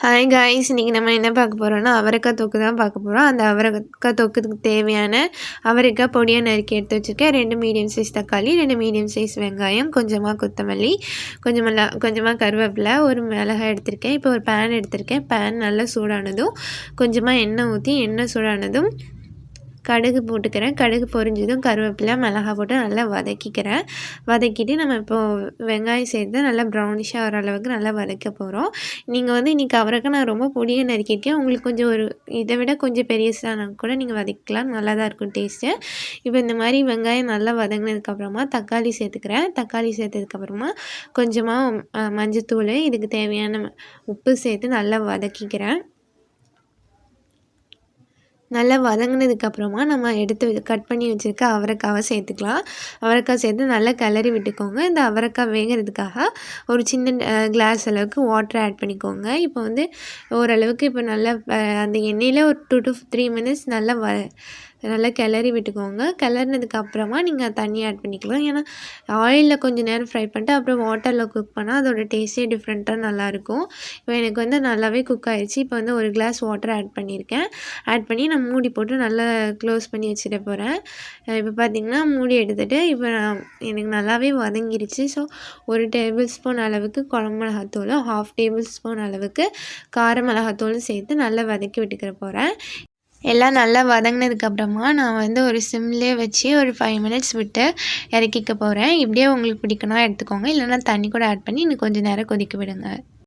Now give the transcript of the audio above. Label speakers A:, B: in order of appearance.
A: Hi guys, இன்றைக்கி நம்ம என்ன பார்க்க போகிறோம்னா அவரைக்காய் தொக்கு தான் பார்க்க போகிறோம். அந்த அவரைக்காய் தொக்குக்கு தேவையான அவரைக்காய் பொடியாக நறுக்கி எடுத்து வச்சுருக்கேன். 2 மீடியம் சைஸ் தக்காளி, 2 மீடியம் சைஸ் வெங்காயம், கொஞ்சமாக கொத்தமல்லி, கொஞ்சமாக கருவேப்பிலை, ஒரு மிளகாய் எடுத்திருக்கேன். இப்போ ஒரு பேன் எடுத்திருக்கேன். பேன் நல்லா சூடானதும் கொஞ்சமாக எண்ணெய் ஊற்றி எண்ணெய் சூடானதும் கடுகு போட்டுக்கிறேன். கடுகு பொரிஞ்சதும் கருவேப்பிலை, மிளகாய் போட்டு நல்லா வதக்கிக்கிறேன். வதக்கிட்டு நம்ம இப்போது வெங்காயம் சேர்த்து நல்லா ப்ரௌனிஷாக வர அளவுக்கு நல்லா வதக்க போகிறோம். நீங்கள் இன்றைக்கி அவரைக்காய் நான் ரொம்ப பொடியாக நறுக்கியிருக்கேன். உங்களுக்கு கொஞ்சம் இதை விட கொஞ்சம் பெருசானா கூட நீங்கள் வதக்கலாம். நல்லா தான் இருக்கும் டேஸ்ட்டு. இப்போ இந்த மாதிரி வெங்காயம் நல்லா வதங்கினதுக்கப்புறமா தக்காளி சேர்த்துக்கிறேன். தக்காளி சேர்த்ததுக்கப்புறமா கொஞ்சமாக மஞ்சத்தூள், இதுக்கு தேவையான உப்பு சேர்த்து நல்லா வதக்கிக்கிறேன். நல்லா வதங்கினதுக்கப்புறமா நம்ம எடுத்து கட் பண்ணி வச்சுருக்க அவரைக்காவை சேர்த்துக்கலாம். அவரைக்காய் சேர்த்து நல்லா கிளறி விட்டுக்கோங்க. இந்த அவரைக்காய் வேகிறதுக்காக ஒரு சின்ன கிளாஸ் அளவுக்கு வாட்டர் ஆட் பண்ணிக்கோங்க. இப்போ ஓரளவுக்கு இப்போ நல்லா அந்த எண்ணெயில் ஒரு 2 to 3 மினிட்ஸ் நல்லா கிளறி விட்டுக்கோங்க. கிளறினதுக்கப்புறமா நீங்கள் தண்ணி ஆட் பண்ணிக்கலாம். ஏன்னா ஆயிலில் கொஞ்சம் நேரம் ஃப்ரை பண்ணிட்டு அப்புறம் வாட்டரில் குக் பண்ணால் அதோடய டேஸ்ட்டே டிஃப்ரெண்ட்டாக நல்லாயிருக்கும். இப்போ எனக்கு நல்லாவே குக் ஆகிடுச்சு. இப்போ ஒரு கிளாஸ் வாட்டர் ஆட் பண்ணியிருக்கேன். ஆட் பண்ணி நான் மூடி போட்டு நல்லா க்ளோஸ் பண்ணி வச்சுட்டு போகிறேன். இப்போ பார்த்திங்கன்னா மூடி எடுத்துகிட்டு இப்போ எனக்கு நல்லாவே வதங்கிருச்சு. ஸோ 1 டேபிள் ஸ்பூன் அளவுக்கு குழம்பு மிளகாத்தூளும் 1/2 டேபிள் ஸ்பூன் அளவுக்கு கார மிளகாத்தூளும் சேர்த்து நல்லா வதக்கி விட்டுக்கிற போகிறேன். எல்லாம் நல்லா வதங்கினதுக்கப்புறமா நான் ஒரு சிம்லேயே வச்சு ஒரு 5 மினிட்ஸ் விட்டு இறக்கிக்க போகிறேன். இப்படியே உங்களுக்கு பிடிக்கணும் எடுத்துக்கோங்க. இல்லைனா தண்ணி கூட ஆட் பண்ணி இன்னும் கொஞ்சம் நேரம் கொதிக்க விடுங்க.